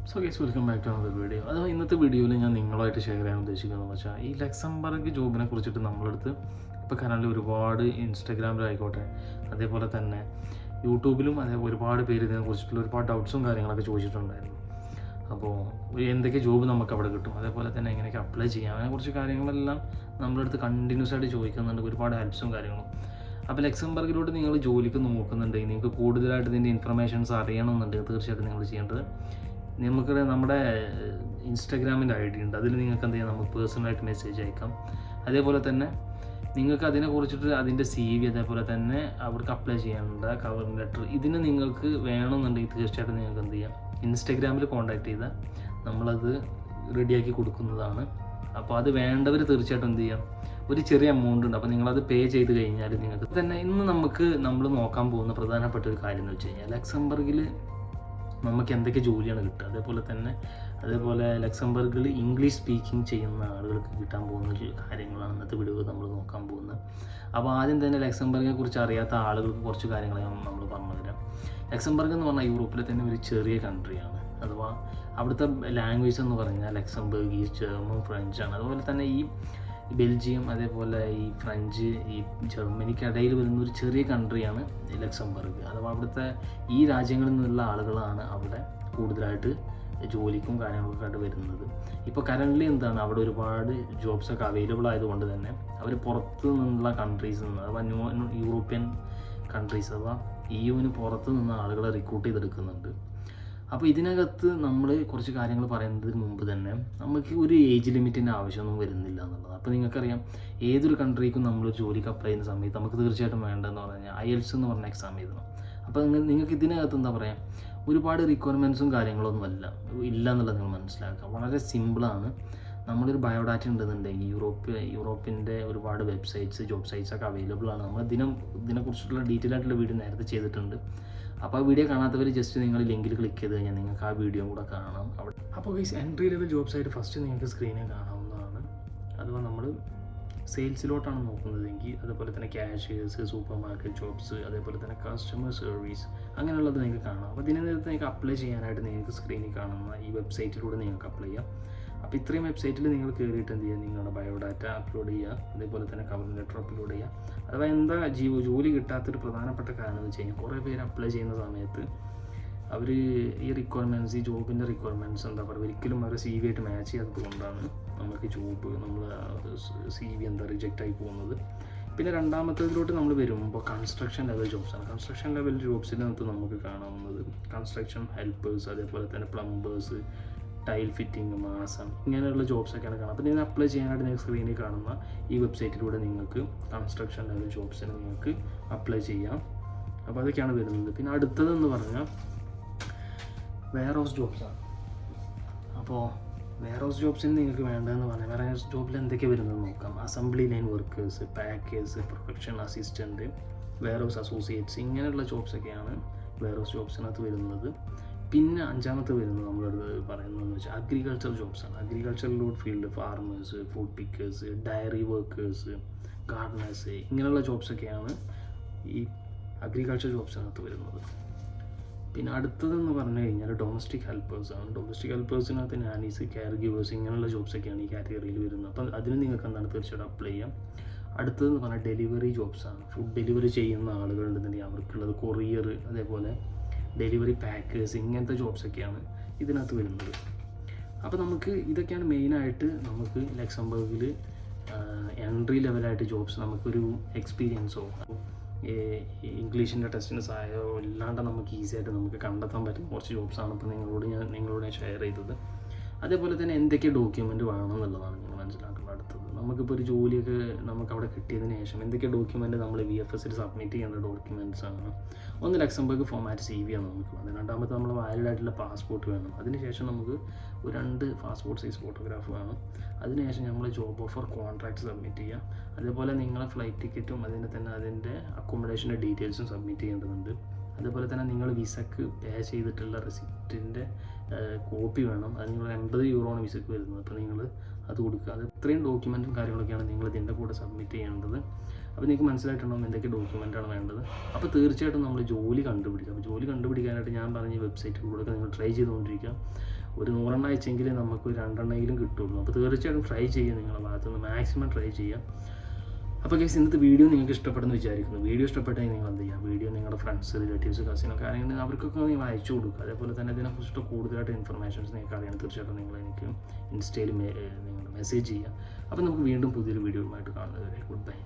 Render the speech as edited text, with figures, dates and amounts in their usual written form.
So guys, welcome back to another video. അഥവാ ഇന്നത്തെ വീഡിയോയിൽ ഞാൻ നിങ്ങളുമായിട്ട് ഷെയർ ചെയ്യാൻ ഉദ്ദേശിക്കുന്നത് വെച്ചാൽ ഈ ലക്സംബർഗ് ജോബിനെ കുറിച്ചിട്ട് നമ്മളടുത്ത് ഇപ്പോൾ കറൻറ്റ് ഒരുപാട് ഇൻസ്റ്റഗ്രാമിലായിക്കോട്ടെ, അതേപോലെ തന്നെ യൂട്യൂബിലും അതേപോലെ ഒരുപാട് പേര് ഇതിനെക്കുറിച്ചിട്ടുള്ള ഒരുപാട് ഡൗട്ട്സും കാര്യങ്ങളൊക്കെ ചോദിച്ചിട്ടുണ്ടായിരുന്നു. അപ്പോൾ എന്തൊക്കെ ജോബ് നമുക്ക് അവിടെ കിട്ടും, അതേപോലെ തന്നെ എങ്ങനെയൊക്കെ അപ്ലൈ ചെയ്യാം, അതിനെക്കുറിച്ച് കാര്യങ്ങളെല്ലാം നമ്മളടുത്ത് കണ്ടിന്യൂസ് ആയിട്ട് ചോദിക്കുന്നുണ്ട്, ഒരുപാട് ഹെൽപ്സും കാര്യങ്ങളും. അപ്പോൾ ലക്സംബർഗിലോട്ട് നിങ്ങൾ ജോലിക്ക് നോക്കുന്നുണ്ടെങ്കിൽ നിങ്ങൾക്ക് കൂടുതലായിട്ട് ഇതിൻ്റെ ഇൻഫർമേഷൻസ് അറിയണമെന്നുണ്ടെങ്കിൽ തീർച്ചയായിട്ടും നിങ്ങൾ ചെയ്യേണ്ടത് നമ്മുടെ ഇൻസ്റ്റാഗ്രാമിൻ്റെ ID ഉണ്ട്. അതിൽ നിങ്ങൾക്ക് എന്ത് ചെയ്യാം, നമുക്ക് പേഴ്സണലായിട്ട് മെസ്സേജ് അയക്കാം. അതേപോലെ തന്നെ നിങ്ങൾക്ക് അതിനെക്കുറിച്ചിട്ട് അതിൻ്റെ CV, അതേപോലെ തന്നെ അവർക്ക് അപ്ലൈ ചെയ്യേണ്ട കവർ ലെറ്റർ, ഇതിന് നിങ്ങൾക്ക് വേണമെന്നുണ്ടെങ്കിൽ തീർച്ചയായിട്ടും നിങ്ങൾക്ക് എന്ത് ചെയ്യാം, ഇൻസ്റ്റാഗ്രാമിൽ കോൺടാക്ട് ചെയ്താൽ നമ്മളത് റെഡിയാക്കി കൊടുക്കുന്നതാണ്. അപ്പോൾ അത് വേണ്ടവർ തീർച്ചയായിട്ടും എന്ത് ചെയ്യാം, ഒരു ചെറിയ എമൗണ്ട് ഉണ്ട്, അപ്പോൾ നിങ്ങളത് പേ ചെയ്ത് കഴിഞ്ഞാൽ നിങ്ങൾക്ക് തന്നെ ഇന്ന് നമ്മൾ നോക്കാൻ പോകുന്ന പ്രധാനപ്പെട്ട ഒരു കാര്യം എന്ന് വെച്ച് കഴിഞ്ഞാൽ ലക്സംബർഗിൽ നമുക്ക് എന്തൊക്കെ ജോലിയാണ് കിട്ടുക, അതേപോലെ ലക്സംബർഗിൽ ഇംഗ്ലീഷ് സ്പീക്കിംഗ് ചെയ്യുന്ന ആളുകൾക്ക് കിട്ടാൻ പോകുന്ന കാര്യങ്ങളാണ് ഇന്നത്തെ വീഡിയോ നമ്മൾ നോക്കാൻ പോകുന്നത്. അപ്പോൾ ആദ്യം തന്നെ ലക്സംബർഗിനെ കുറിച്ച് അറിയാത്ത ആളുകൾക്ക് കുറച്ച് കാര്യങ്ങൾ നമ്മൾ പറഞ്ഞു തരാം. ലക്സംബർഗ് എന്ന് പറഞ്ഞാൽ യൂറോപ്പിലെ തന്നെ ഒരു ചെറിയ കൺട്രിയാണ്. അഥവാ അവിടുത്തെ ലാംഗ്വേജ് എന്ന് പറഞ്ഞാൽ ലക്സംബർഗീസ്, ജർമ്മൻ, ഫ്രഞ്ചാണ്. അതുപോലെ തന്നെ ഈ ബെൽജിയം, അതേപോലെ ഈ ഫ്രഞ്ച്, ഈ ജർമ്മനിക്കിടയിൽ വരുന്ന ഒരു ചെറിയ കൺട്രിയാണ് ലക്സംബർഗ്. അഥവാ അവിടുത്തെ ഈ രാജ്യങ്ങളിൽ നിന്നുള്ള ആളുകളാണ് അവിടെ കൂടുതലായിട്ട് ജോലിക്കും കാര്യങ്ങളൊക്കെ ആയിട്ട് വരുന്നത്. ഇപ്പോൾ കറൻ്റ്ലി എന്താണ്, അവിടെ ഒരുപാട് ജോബ്സൊക്കെ അവൈലബിൾ ആയതുകൊണ്ട് തന്നെ അവർ പുറത്ത് നിന്നുള്ള കൺട്രീസിൽ നിന്ന്, അഥവാ യൂറോപ്യൻ കൺട്രീസ് അഥവാ EUവിന് പുറത്ത് നിന്ന് ആളുകളെ റിക്രൂട്ട് ചെയ്തെടുക്കുന്നുണ്ട്. അപ്പോൾ ഇതിനകത്ത് നമ്മൾ കുറച്ച് കാര്യങ്ങൾ പറയുന്നതിന് മുമ്പ് തന്നെ നമുക്ക് ഒരു ഏജ് ലിമിറ്റിൻ്റെ ആവശ്യമൊന്നും വരുന്നില്ല എന്നുള്ളത്. അപ്പോൾ നിങ്ങൾക്കറിയാം, ഏതൊരു കൺട്രിക്കും നമ്മൾ ജോലിക്ക് അപ്ലൈ ചെയ്യുന്ന സമയത്ത് നമുക്ക് തീർച്ചയായിട്ടും വേണ്ടതെന്ന് പറഞ്ഞാൽ IELTS എന്ന് പറഞ്ഞ എക്സാം എഴുതണം. അപ്പോൾ നിങ്ങൾക്ക് ഇതിനകത്ത് എന്താ പറയുക, ഒരുപാട് റിക്വയർമെൻറ്റ്സും കാര്യങ്ങളൊന്നും ഇല്ല എന്നുള്ളത് നിങ്ങൾ മനസ്സിലാക്കുക. വളരെ സിമ്പിളാണ്. നമ്മളൊരു ബയോഡാറ്റ ഉണ്ടെന്നുണ്ടെങ്കിൽ യൂറോപ്പിൻ്റെ ഒരുപാട് വെബ്സൈറ്റ്സ്, ജോബ് സൈറ്റ്സൊക്കെ അവൈലബിൾ ആണ്. നമ്മൾ ഇതിനെക്കുറിച്ചിട്ടുള്ള ഡീറ്റെയിൽ ആയിട്ടുള്ള വീഡിയോ നേരത്തെ ചെയ്തിട്ടുണ്ട്. അപ്പോൾ ആ വീഡിയോ കാണാത്തവർ ജസ്റ്റ് നിങ്ങൾ ലിങ്കിൽ ക്ലിക്ക് ചെയ്ത് കഴിഞ്ഞാൽ നിങ്ങൾക്ക് ആ വീഡിയോ കൂടെ കാണാം അവിടെ. അപ്പോൾ ഗൈസ്, എൻട്രി ലെവൽ ജോബ്സായിട്ട് ഫസ്റ്റ് നിങ്ങൾക്ക് സ്ക്രീനിൽ കാണാവുന്നതാണ്. അഥവാ നമ്മൾ സെയിൽസിലോട്ടാണ് നോക്കുന്നതെങ്കിൽ അതേപോലെ തന്നെ ക്യാഷിയേഴ്സ്, സൂപ്പർ മാർക്കറ്റ് ജോബ്സ്, അതേപോലെ തന്നെ കസ്റ്റമർ സർവീസ്, അങ്ങനെയുള്ളത് നിങ്ങൾക്ക് കാണാം. അപ്പോൾ ഇതിനകത്ത് നിങ്ങൾക്ക് അപ്ലൈ ചെയ്യാനായിട്ട് നിങ്ങൾക്ക് സ്ക്രീനിൽ കാണുന്ന ഈ വെബ്സൈറ്റിലൂടെ നിങ്ങൾക്ക് അപ്ലൈ ചെയ്യാം. അപ്പോൾ ഇത്രയും വെബ്സൈറ്റിൽ നിങ്ങൾ കയറിയിട്ട് എന്ത് ചെയ്യുക, നിങ്ങളുടെ ബയോഡാറ്റ അപ്ലോഡ് ചെയ്യുക, അതേപോലെ തന്നെ കവർ ലെറ്റർ അപ്ലോഡ് ചെയ്യുക. അഥവാ എന്താ ജോലി കിട്ടാത്തൊരു പ്രധാനപ്പെട്ട കാരണം എന്ന് വെച്ച് കഴിഞ്ഞാൽ, കുറേ പേര് അപ്ലൈ ചെയ്യുന്ന സമയത്ത് അവർ ഈ റിക്വയർമെൻറ്റ്സ്, ഈ ജോബിൻ്റെ റിക്വയർമെൻറ്റ്സ് എന്താ പറയുക, ഒരിക്കലും അവരുടെ CV ആയിട്ട് മാച്ച് ചെയ്യാത്തത് കൊണ്ടാണ് നമുക്ക് നമ്മൾ CV റിജക്റ്റ് ആയി പോകുന്നത്. പിന്നെ രണ്ടാമത്തേതിലോട്ട് നമ്മൾ വരുമ്പോൾ കൺസ്ട്രക്ഷൻ ലെവൽ ജോബ്സാണ്. കൺസ്ട്രക്ഷൻ ലെവൽ ജോബ്സിനകത്ത് നമുക്ക് കാണാവുന്നത് കൺസ്ട്രക്ഷൻ ഹെൽപ്പേഴ്സ്, അതേപോലെ തന്നെ പ്ലംബേഴ്സ്, ടൈൽ ഫിറ്റിംഗ്, മാസം, ഇങ്ങനെയുള്ള ജോബ്സൊക്കെയാണ് കാണുക. അപ്പോൾ നിങ്ങൾ അപ്ലൈ ചെയ്യാനായിട്ട് നിങ്ങൾ സ്ക്രീനിൽ കാണുന്ന ഈ വെബ്സൈറ്റിലൂടെ നിങ്ങൾക്ക് കൺസ്ട്രക്ഷൻ ലെവൽ ജോബ്സിന് നിങ്ങൾക്ക് അപ്ലൈ ചെയ്യാം. അപ്പോൾ അതൊക്കെയാണ് വരുന്നത്. പിന്നെ അടുത്തതെന്ന് പറഞ്ഞാൽ വെയർ ഹൗസ് ജോബ്സാണ്. അപ്പോൾ വെയർ ഹൗസ് ജോബ്സിന് നിങ്ങൾക്ക് വേണ്ടതെന്ന് പറഞ്ഞാൽ വെയർ ഹൗസ് ജോബിൽ എന്തൊക്കെ വരുന്നത് നോക്കാം. Assembly line workers, packers, production assistant, warehouse associates, ഇങ്ങനെയുള്ള ജോബ്സൊക്കെയാണ് വെയർ ഹൗസ് ജോബ്സിനകത്ത് വരുന്നത്. പിന്നെ അഞ്ചാമത്തെ വരുന്നത് നമ്മളോട് പറയുന്നതെന്ന് വെച്ചാൽ അഗ്രികൾച്ചർ ജോബ്സാണ്. അഗ്രികൾച്ചറിലോട്ട് field, farmers, food pickers, dairy workers, gardeners, ഇങ്ങനെയുള്ള ജോബ്സൊക്കെയാണ് ഈ അഗ്രികൾച്ചർ ജോബ്സിനകത്ത് വരുന്നത്. പിന്നെ അടുത്തതെന്ന് പറഞ്ഞു കഴിഞ്ഞാൽ ഡൊമസ്റ്റിക് ഹെൽപ്പേഴ്സാണ്. ഡൊമസ്റ്റിക് ഹെൽപ്പേഴ്സിനകത്ത് നാനീസ്, കെയർ ഗിവേഴ്സ്, ഇങ്ങനെയുള്ള ജോബ്സൊക്കെയാണ് ഈ കാറ്റഗറിയിൽ വരുന്നത്. അപ്പം അതിന് നിങ്ങൾക്ക് എന്താണ് തീർച്ചയായിട്ടും അപ്ലൈ ചെയ്യാം. അടുത്തതെന്ന് പറഞ്ഞാൽ ഡെലിവറി ജോബ്സാണ്. ഫുഡ് ഡെലിവറി ചെയ്യുന്ന ആളുകളുണ്ടെന്നുണ്ടെങ്കിൽ അവർക്കുള്ളത് കൊറിയർ, അതേപോലെ ഡെലിവറി പാക്കേഴ്സ്, ഇങ്ങനത്തെ ജോബ്സൊക്കെയാണ് ഇതിനകത്ത് വരുന്നത്. അപ്പോൾ നമുക്ക് ഇതൊക്കെയാണ് മെയിനായിട്ട് നമുക്ക് ലക്സംബർഗിൽ എൻട്രി ലെവലായിട്ട് ജോബ്സ്, നമുക്കൊരു എക്സ്പീരിയൻസോ ഇംഗ്ലീഷിൻ്റെ ടെസ്റ്റിന് സഹായമോ ഇല്ലാണ്ട് നമുക്ക് ഈസി ആയിട്ട് നമുക്ക് കണ്ടെത്താൻ പറ്റുന്ന കുറച്ച് ജോബ്സാണ് ഇപ്പോൾ നിങ്ങളോട് ഷെയർ ചെയ്തത്. അതേപോലെ തന്നെ എന്തൊക്കെ ഡോക്യുമെൻറ്റ് വേണം എന്നുള്ളതാണ് നിങ്ങൾ മനസ്സിലാക്കേണ്ടത്. അടുത്തത് നമുക്കിപ്പോൾ ഒരു ജോലിയൊക്കെ നമുക്ക് അവിടെ കിട്ടിയതിന് ശേഷം എന്തൊക്കെ ഡോക്യുമെൻറ്റ് നമ്മൾ VFSൽ സബ്മിറ്റ് ചെയ്യേണ്ട ഡോക്യുമെൻറ്റ്സ് ആണ്. ഒന്ന് ലക്സംബർഗ് ഫോമാറ്റ് CV ആണ് നമുക്ക് വേണം. രണ്ടാമത്തെ നമ്മൾ വാലിഡ് ആയിട്ടുള്ള പാസ്പോർട്ട് വേണം. അതിനുശേഷം നമുക്ക് 2 പാസ്പോർട്ട് സൈസ് ഫോട്ടോഗ്രാഫ് വേണം. അതിനുശേഷം നമ്മൾ ജോബ് ഓഫർ കോൺട്രാക്റ്റ് സബ്മിറ്റ് ചെയ്യുക. അതേപോലെ നിങ്ങളെ ഫ്ലൈറ്റ് ടിക്കറ്റും അതിൻ്റെ അക്കോമഡേഷൻ്റെ ഡീറ്റെയിൽസും സബ്മിറ്റ് ചെയ്യേണ്ടതുണ്ട്. അതുപോലെ തന്നെ നിങ്ങൾ വിസക്ക് പേ ചെയ്തിട്ടുള്ള റെസിപ്റ്റിൻ്റെ കോപ്പി വേണം. അത് നിങ്ങൾ €80 വിസക്ക് വരുന്നത്. അപ്പോൾ നിങ്ങൾ അത് കൊടുക്കുക. അത് ഇത്രയും ഡോക്യുമെൻറ്റും കാര്യങ്ങളൊക്കെയാണ് നിങ്ങൾ ഇതിൻ്റെ കൂടെ സബ്മിറ്റ് ചെയ്യേണ്ടത്. അപ്പോൾ നിങ്ങൾക്ക് മനസ്സിലായിട്ടുണ്ടാവും എന്തൊക്കെ ഡോക്യുമെൻ്റാണ് വേണ്ടത്. അപ്പോൾ തീർച്ചയായിട്ടും നമ്മൾ ജോലി കണ്ടുപിടിക്കുക. അപ്പോൾ ജോലി കണ്ടുപിടിക്കാനായിട്ട് ഞാൻ പറഞ്ഞ വെബ്സൈറ്റുകളിലൂടെ നിങ്ങൾ ട്രൈ ചെയ്തുകൊണ്ടിരിക്കുക. ഒരു 100 അയച്ചെങ്കിൽ നമുക്ക് 2 കിട്ടുള്ളൂ. അപ്പോൾ തീർച്ചയായിട്ടും ട്രൈ ചെയ്യുക, നിങ്ങളുടെ ഭാഗത്തുനിന്ന് മാക്സിമം ട്രൈ ചെയ്യുക. അപ്പോൾ ഗൈസ്, ഇന്നത്തെ വീഡിയോ നിങ്ങൾക്ക് ഇഷ്ടപ്പെടുന്നു വിചാരിക്കുന്നു. വീഡിയോ ഇഷ്ടപ്പെട്ടെങ്കിൽ നിങ്ങൾ എന്ത് ചെയ്യുക, വീഡിയോ നിങ്ങളുടെ ഫ്രണ്ട്സ്, റിലേറ്റീവ്സ്, കസിനൊക്കെ ആരെങ്കിലും അവർക്കൊക്കെ നിങ്ങൾ അയച്ചു കൊടുക്കുക. അതേപോലെ തന്നെ ഇതിനെക്കുറിച്ചിട്ട് കൂടുതലായിട്ട് ഇൻഫർമേഷൻസ് നിങ്ങൾക്ക് അറിയണം, തീർച്ചയായിട്ടും നിങ്ങൾ എനിക്ക് ഇൻസ്റ്റയിൽ നിങ്ങൾ മെസ്സേജ് ചെയ്യുക. അപ്പോൾ നമുക്ക് വീണ്ടും പുതിയൊരു വീഡിയോയുമായിട്ട് കാണുന്നത് വരെ ഗുഡ് ബൈ.